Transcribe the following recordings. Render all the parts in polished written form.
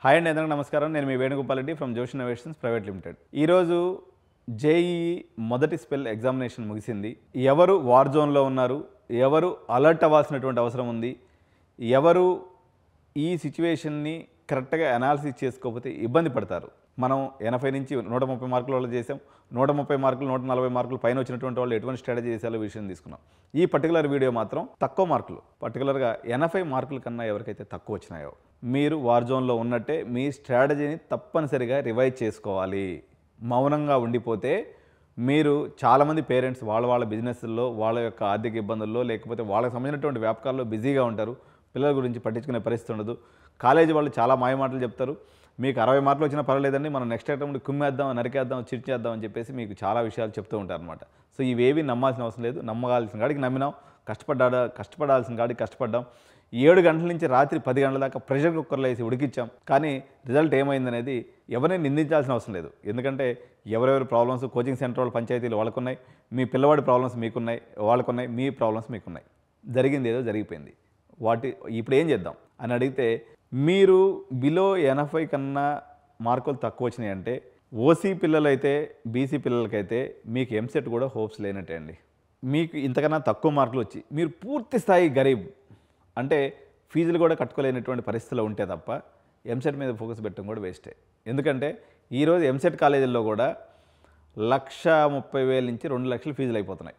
Hi అండి, అందరికీ నమస్కారం. నేను మీ వేణుగోపాల్ రెడ్డి ఫ్రమ్ జోష్ ఇన్నోవేషన్స్ ప్రైవేట్ లిమిటెడ్. ఈరోజు జేఈఈ మొదటి స్పెల్ ఎగ్జామినేషన్ ముగిసింది. ఎవరు వార్ జోన్లో ఉన్నారు, ఎవరు అలర్ట్ అవ్వాల్సినటువంటి అవసరం ఉంది, ఎవరు ఈ సిచ్యువేషన్ని కరెక్ట్గా అనాలిసిస్ చేసుకోకపోతే ఇబ్బంది పడతారు. మనం 80 నుంచి 130 మార్కుల వాళ్ళు చేసాం. 130 మార్కులు 140 మార్కులు పైన వచ్చినటువంటి వాళ్ళు ఎటువంటి స్ట్రాటజీ చేశారో విషయం తీసుకున్నాం. ఈ పర్టికులర్ వీడియో మాత్రం తక్కువ మార్కులు, పర్టికులర్గా 80 మార్కుల కన్నా ఎవరికైతే తక్కువ వచ్చినాయో మీరు వార్ జోన్లో ఉన్నట్టే మీ స్ట్రాటజీని తప్పనిసరిగా రివైజ్ చేసుకోవాలి. మౌనంగా ఉండిపోతే మీరు చాలామంది పేరెంట్స్ వాళ్ళ బిజినెస్ల్లో, వాళ్ళ యొక్క ఆర్థిక ఇబ్బందుల్లో, లేకపోతే వాళ్ళకి సంబంధించినటువంటి వ్యాపకాల్లో బిజీగా ఉంటారు. పిల్లల గురించి పట్టించుకునే పరిస్థితి ఉండదు. కాలేజీ వాళ్ళు చాలా మాయమాటలు చెప్తారు. మీకు 60 మార్కులు వచ్చినా పర్వాలేదండి, మనం నెక్స్ట్ అటెంప్ట్ కుమ్మేద్దాం, నరికేద్దాం, చిర్చేద్దాం అని చెప్పేసి మీకు చాలా విషయాలు చెప్తూ ఉంటారు అనమాట. సో ఇవేవి నమ్మాల్సిన అవసరం లేదు. నమ్మగాల్సిన కాడికి నమ్మినాం, కష్టపడాల్సిన కాడికి కష్టపడ్డాం. 7 గంటల నుంచి రాత్రి 10 గంటల దాకా ప్రెషర్ కుక్కర్లో వేసి ఉడికిచ్చాం. కానీ రిజల్ట్ ఏమైందనేది ఎవరిని నిందించాల్సిన అవసరం లేదు. ఎందుకంటే ఎవరెవరి ప్రాబ్లమ్స్, కోచింగ్ సెంటర్ వాళ్ళ పంచాయతీలు వాళ్ళకున్నాయి, మీ పిల్లవాడి ప్రాబ్లమ్స్ మీకున్నాయి, వాళ్ళకున్నాయి, మీ ప్రాబ్లమ్స్ మీకున్నాయి. జరిగింది ఏదో జరిగిపోయింది. ఇప్పుడు ఏం చేద్దాం అని అడిగితే, మీరు బిలో 80 కన్నా మార్కులు తక్కువ వచ్చినాయి అంటే ఓసీ పిల్లలైతే, బీసీ పిల్లలకైతే మీకు ఎంసెట్ కూడా హోప్స్ లేనట్టే అండి. మీకు ఇంతకన్నా తక్కువ మార్కులు వచ్చి మీరు పూర్తి స్థాయి గరీబ్ అంటే ఫీజులు కూడా కట్టుకోలేనటువంటి పరిస్థితిలో ఉంటే తప్ప ఎంసెట్ మీద ఫోకస్ పెట్టడం కూడా వేస్టే. ఎందుకంటే ఈరోజు ఎంసెట్ కాలేజీల్లో కూడా 1,30,000 నుంచి 2 లక్షల ఫీజులు అయిపోతున్నాయి.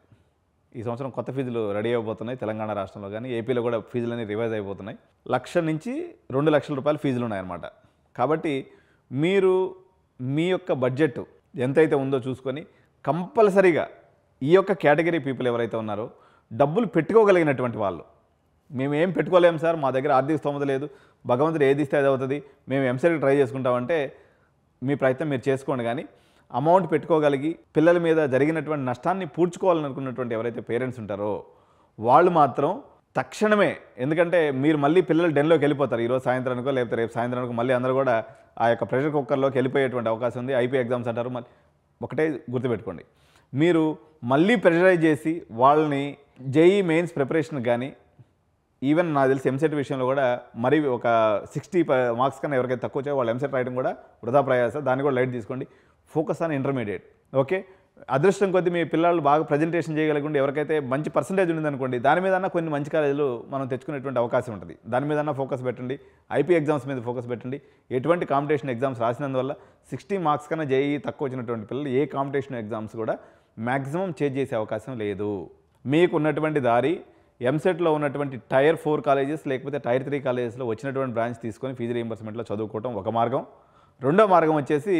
ఈ సంవత్సరం కొత్త ఫీజులు రెడీ అయిపోతున్నాయి. తెలంగాణ రాష్ట్రంలో కానీ ఏపీలో కూడా ఫీజులన్నీ రివైజ్ అయిపోతున్నాయి. 1,00,000 నుంచి 2 లక్షల రూపాయల ఫీజులు ఉన్నాయన్నమాట. కాబట్టి మీరు మీ యొక్క బడ్జెట్ ఎంతైతే ఉందో చూసుకొని కంపల్సరీగా ఈ యొక్క కేటగిరీ పీపుల్ ఎవరైతే ఉన్నారో, డబ్బులు పెట్టుకోగలిగినటువంటి వాళ్ళు, మేము ఏం పెట్టుకోలేము సార్, మా దగ్గర ఆర్థిక స్తోమత లేదు, భగవంతుడు ఏది ఇస్తే అది అవుతుంది, మేము ఎంసెట్కి ట్రై చేసుకుంటామంటే మీ ప్రయత్నం మీరు చేసుకోండి. కానీ అమౌంట్ పెట్టుకోగలిగి పిల్లల మీద జరిగినటువంటి నష్టాన్ని పూడ్చుకోవాలనుకున్నటువంటి ఎవరైతే పేరెంట్స్ ఉంటారో వాళ్ళు మాత్రం తక్షణమే, ఎందుకంటే మీరు మళ్ళీ పిల్లలు డెన్లోకి వెళ్ళిపోతారు. ఈరోజు సాయంత్రానికో లేకపోతే రేపు సాయంత్రానికో మళ్ళీ అందరూ కూడా ఆ యొక్క ప్రెషర్ కుక్కర్లోకి వెళ్ళిపోయేటువంటి అవకాశం ఉంది. ఐపీ ఎగ్జామ్స్ అంటారు. మళ్ళీ ఒకటే గుర్తుపెట్టుకోండి, మీరు మళ్ళీ ప్రెషరైజ్ చేసి వాళ్ళని జేఈ మెయిన్స్ ప్రిపరేషన్ కానీ, ఈవెన్ నాకు తెలిసి ఎంసెట్ విషయంలో కూడా మరి ఒక 60 మార్క్స్ కన్నా ఎవరికైతే తక్కువ వచ్చాయో వాళ్ళు ఎంసెట్ రాయడం కూడా వృధా ప్రయాస. దాన్ని కూడా లైట్ తీసుకోండి. Focus on intermediate. ఓకే, అదృష్టం కొద్దీ మీ పిల్లలు బాగా ప్రజెంటేషన్ చేయగలిగి ఎవరికైతే మంచి పర్సంటేజ్ ఉండిందనుకోండి, దాని మీద కొన్ని మంచి కాలేజీలు మనం తెచ్చుకునేటువంటి అవకాశం ఉంటుంది. దాని మీద ఫోకస్ పెట్టండి. ఐపీ ఎగ్జామ్స్ మీద ఫోకస్ పెట్టండి. ఎటువంటి కాంపిటీషన్ ఎగ్జామ్స్ రాసినందువల్ల 60 మార్క్స్ కన్నా జేఈ తక్కువ వచ్చినటువంటి పిల్లలు ఏ కాంపిటీషన్ ఎగ్జామ్స్ కూడా మ్యాక్సిమం చేంజ్ చేసే అవకాశం లేదు. మీకు ఉన్నటువంటి దారి ఎంసెట్లో ఉన్నటువంటి టైర్ 4 కాలేజెస్ లేకపోతే టైర్ 3 కాలేజెస్లో వచ్చినటువంటి బ్రాంచ్ తీసుకొని ఫీజు రీయింబర్స్మెంట్లో చదువుకోవడం ఒక మార్గం. రెండో మార్గం వచ్చేసి,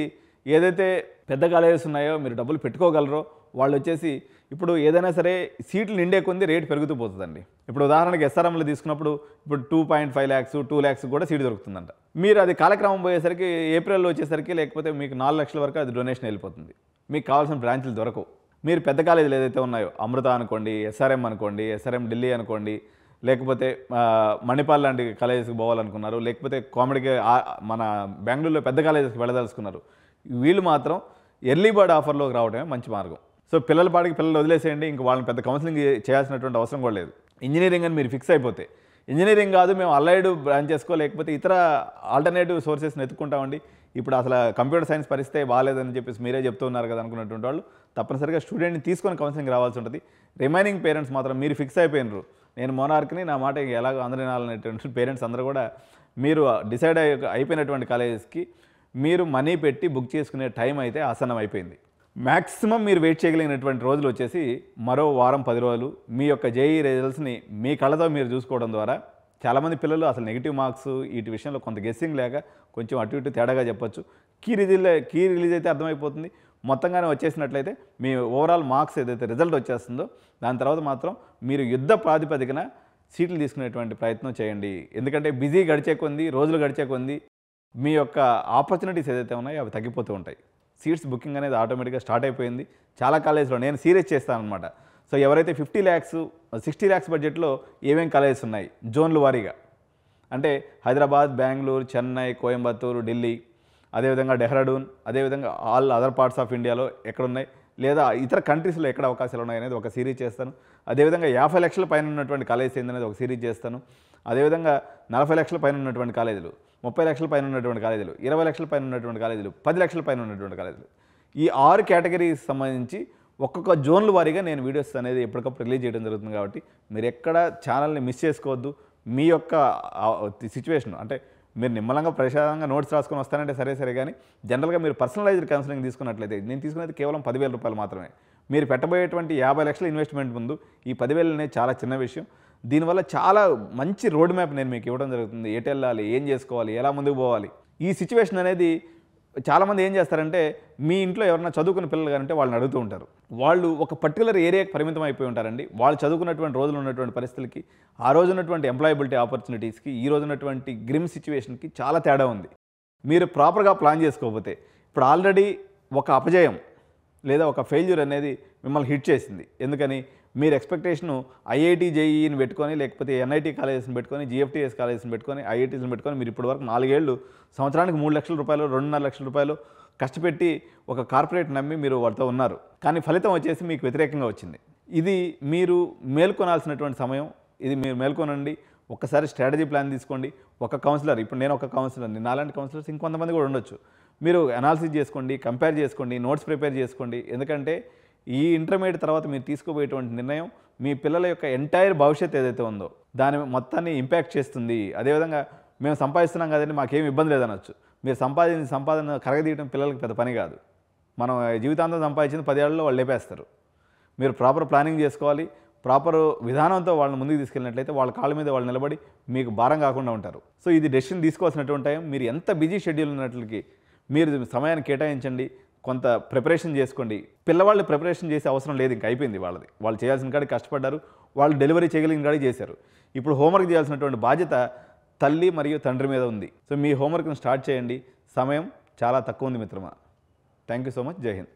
ఏదైతే పెద్ద కాలేజెస్ ఉన్నాయో మీరు డబ్బులు పెట్టుకోగలరో వాళ్ళు వచ్చేసి ఇప్పుడు ఏదైనా సరే సీట్లు నిండే కొంది రేటు పెరుగుతూ పోతుందండి. ఇప్పుడు ఉదాహరణకి ఎస్ఆర్ఎంలో తీసుకున్నప్పుడు ఇప్పుడు 2.5 lakhs 2 lakhs కూడా సీటు దొరుకుతుందంట. మీరు అది కాలక్రమం పోయేసరికి ఏప్రిల్లో వచ్చేసరికి లేకపోతే మీకు 4 లక్షల వరకు అది డొనేషన్ వెళ్ళిపోతుంది. మీకు కావాల్సిన బ్రాంచ్లు దొరకవు. మీరు పెద్ద కాలేజీలు ఏదైతే ఉన్నాయో, అమృత అనుకోండి, ఎస్ఆర్ఎం అనుకోండి, ఎస్ఆర్ఎం ఢిల్లీ అనుకోండి, లేకపోతే మణిపాల్ లాంటి కాలేజెస్కి పోవాలనుకున్నారు, లేకపోతే కామెడీకి మన బెంగళూరులో పెద్ద కాలేజెస్కి వెళ్ళదలుచుకున్నారు, వీళ్ళు మాత్రం ఎర్లీ బర్డ్ ఆఫర్లోకి రావడమే మంచి మార్గం. సో పిల్లల పాటికి పిల్లలు వదిలేసేయండి. ఇంక వాళ్ళని పెద్ద కౌన్సిలింగ్ చేయాల్సినటువంటి అవసరం కూడా లేదు. ఇంజనీరింగ్ అని మీరు ఫిక్స్ అయిపోతే, ఇంజనీరింగ్ కాదు మేము అలైడ్ బ్రాంచెస్కో లేకపోతే ఇతర ఆల్టర్నేటివ్ సోర్సెస్ని ఎత్తుకుంటామండి, ఇప్పుడు అసలు కంప్యూటర్ సైన్స్ పరిస్థితే బాగాలేదని చెప్పేసి మీరే చెప్తున్నారు కదా అనుకున్నటువంటి వాళ్ళు తప్పనిసరిగా స్టూడెంట్ని తీసుకొని కౌన్సిలింగ్ రావాల్సి ఉంటుంది. రిమైనింగ్ పేరెంట్స్ మాత్రం మీరు ఫిక్స్ అయిపోయినారు, నేను మోనార్క్ని, నా మాట ఎలాగో అందరి నాలనేటువంటి పేరెంట్స్ అందరూ కూడా మీరు డిసైడ్ అయిపోయినటువంటి కాలేజెస్కి మీరు మనీ పెట్టి బుక్ చేసుకునే టైం అయితే ఆసన్నం అయిపోయింది. మ్యాక్సిమం మీరు వెయిట్ చేయగలిగినటువంటి రోజులు వచ్చేసి మరో వారం 10 రోజులు. మీ యొక్క జేఈ రిజల్ట్స్ని మీ కళ్ళతో మీరు చూసుకోవడం ద్వారా చాలామంది పిల్లలు అసలు నెగిటివ్ మార్క్స్ వీటి విషయంలో కొంత గెస్సింగ్ లేక కొంచెం అటు ఇటు తేడాగా చెప్పొచ్చు. కీ రిలీజ్ అయితే అర్థమైపోతుంది. మొత్తంగానే వచ్చేసినట్లయితే మీ ఓవరాల్ మార్క్స్ ఏదైతే రిజల్ట్ వచ్చేస్తుందో దాని తర్వాత మాత్రం మీరు యుద్ధ ప్రాతిపదికన సీట్లు తీసుకునేటువంటి ప్రయత్నం చేయండి. ఎందుకంటే బిజీ గడిచే కొంది, రోజులు గడిచే కొంది మీ యొక్క ఆపర్చునిటీస్ ఏదైతే ఉన్నాయో అవి తగ్గిపోతూ ఉంటాయి. సీట్స్ బుకింగ్ అనేది ఆటోమేటిక్గా స్టార్ట్ అయిపోయింది చాలా కాలేజ్లో. నేను సీరియస్ చేస్తాను అనమాట. సో ఎవరైతే 50 lakhs 60 lakhs బడ్జెట్లో ఏమేం కాలేజెస్ ఉన్నాయి జోన్లు వారీగా అంటే హైదరాబాద్, బెంగళూరు, చెన్నై, కోయంబత్తూరు, ఢిల్లీ, అదేవిధంగా డెహ్రాడూన్, అదేవిధంగా ఆల్ అదర్ పార్ట్స్ ఆఫ్ ఇండియాలో ఎక్కడున్నాయి, లేదా ఇతర కంట్రీస్లో ఎక్కడ అవకాశాలు ఉన్నాయనేది ఒక సిరీస్ చేస్తాను. అదేవిధంగా 50 లక్షల పైన ఉన్నటువంటి కాలేజెస్ ఏందనేది ఒక సిరీస్ చేస్తాను. అదేవిధంగా 40 లక్షల పైన ఉన్నటువంటి కాలేజీలు, 30 లక్షల పైన ఉన్నటువంటి కాలేజీలు, 20 లక్షల పైన ఉన్నటువంటి కాలేజీలు, 10 లక్షల పైన ఉన్నటువంటి కాలేజీలు, ఈ 6 కేటగిరీస్ సంబంధించి ఒక్కొక్క జోన్ల వారీగా నేను వీడియోస్ అనేది ఎప్పటికప్పుడు రిలీజ్ చేయడం జరుగుతుంది. కాబట్టి మీరు ఎక్కడ ఛానల్ని మిస్ చేసుకోవద్దు. మీ యొక్క సిచ్యువేషన్ అంటే మీరు నిమ్మలంగా ప్రశాంతంగా నోట్స్ రాసుకొని వస్తానంటే సరే కానీ జనరల్గా మీరు పర్సనలైజ్డ్ కౌన్సిలింగ్ తీసుకున్నట్లయితే నేను తీసుకునేది కేవలం 10,000 రూపాయలు మాత్రమే. మీరు పెట్టబోయేటువంటి 50 లక్షల ఇన్వెస్ట్మెంట్ ముందు ఈ 10,000 అనేది చాలా చిన్న విషయం. దీనివల్ల చాలా మంచి రోడ్ మ్యాప్ నేను మీకు ఇవ్వడం జరుగుతుంది. ఎటు వెళ్ళాలి, ఏం చేసుకోవాలి, ఎలా ముందుకు పోవాలి. ఈ సిచ్యువేషన్ అనేది చాలామంది ఏం చేస్తారంటే మీ ఇంట్లో ఎవరైనా చదువుకున్న పిల్లలు కానంటే వాళ్ళని అడుగుతూ ఉంటారు. వాళ్ళు ఒక పర్టికులర్ ఏరియాకి పరిమితం అయిపోయి ఉంటారండి. వాళ్ళు చదువుకున్నటువంటి రోజులు ఉన్నటువంటి పరిస్థితులకి, ఆ రోజు ఉన్నటువంటి ఎంప్లాయబిలిటీ ఆపర్చునిటీస్కి, ఈ రోజు ఉన్నటువంటి గ్రిమ్ సిచ్యువేషన్కి చాలా తేడా ఉంది. మీరు ప్రాపర్గా ప్లాన్ చేసుకోకపోతే ఇప్పుడు ఆల్రెడీ ఒక అపజయం లేదా ఒక ఫెయిల్యూర్ అనేది మిమ్మల్ని హిట్ చేసింది. ఎందుకని మీరు ఎక్స్పెక్టేషను ఐఐటి జేఈని పెట్టుకొని లేకపోతే ఎన్ఐటి కాలేజెస్ని పెట్టుకొని జిఎఫ్టిఎస్ కాలేజెస్ని పెట్టుకొని ఐఐటీస్ని పెట్టుకొని మీరు ఇప్పటి వరకు 4 ఏళ్ళు సంవత్సరానికి 3 లక్షల రూపాయలు 2.5 లక్షల రూపాయలు కష్టపెట్టి ఒక కార్పొరేట్ నమ్మి మీరు వాళ్ళతో ఉన్నారు. కానీ ఫలితం వచ్చేసి మీకు వ్యతిరేకంగా వచ్చింది. ఇది మీరు మేల్కొనాల్సినటువంటి సమయం. ఇది మీరు మేల్కొనండి. ఒక్కసారి స్ట్రాటజీ ప్లాన్ తీసుకోండి. ఒక కౌన్సిలర్, ఇప్పుడు నేను ఒక కౌన్సిలర్ని, నాలాంటి కౌన్సిలర్స్ ఇంకొంతమంది కూడా ఉండొచ్చు. మీరు అనాలిసిస్ చేసుకోండి, కంపేర్ చేసుకోండి, నోట్స్ ప్రిపేర్ చేసుకోండి. ఎందుకంటే ఈ ఇంటర్మీడియట్ తర్వాత మీరు తీసుకోబోయేటువంటి నిర్ణయం మీ పిల్లల యొక్క ఎంటైర్ భవిష్యత్తు ఏదైతే ఉందో దాని మొత్తాన్ని ఇంపాక్ట్ చేస్తుంది. అదేవిధంగా మేము సంపాదిస్తున్నాం కదండి మాకేం ఇబ్బంది లేదనొచ్చు. మీరు సంపాదన కరగదీయడం పిల్లలకి పెద్ద పని కాదు. మనం జీవితాంతం సంపాదించింది 10 ఏళ్లలో వాళ్ళు లేపేస్తారు. మీరు ప్రాపర్ ప్లానింగ్ చేసుకోవాలి. ప్రాపర్ విధానంతో వాళ్ళని ముందుకు తీసుకెళ్ళినట్లయితే వాళ్ళ కాళ్ళ మీద వాళ్ళు నిలబడి మీకు భారం కాకుండా ఉంటారు. సో ఇది డెసిషన్ తీసుకోవాల్సినటువంటి టైం. మీరు ఎంత బిజీ షెడ్యూల్ ఉన్నట్లకి మీరు సమయాన్ని కేటాయించండి. కొంత ప్రిపరేషన్ చేసుకోండి. పిల్లవాళ్ళు ప్రిపరేషన్ చేసే అవసరం లేదు, ఇంకా అయిపోయింది వాళ్ళది. వాళ్ళు చేయాల్సిన కాడికి కష్టపడ్డారు, వాళ్ళు డెలివరీ చేయగలిగిన కాడికి చేశారు. ఇప్పుడు హోంవర్క్ చేయాల్సినటువంటి బాధ్యత తల్లి మరియు తండ్రి మీద ఉంది. సో మీ హోంవర్క్ని స్టార్ట్ చేయండి. సమయం చాలా తక్కువ ఉంది మిత్రమా. Thank you so much. జై హింద్.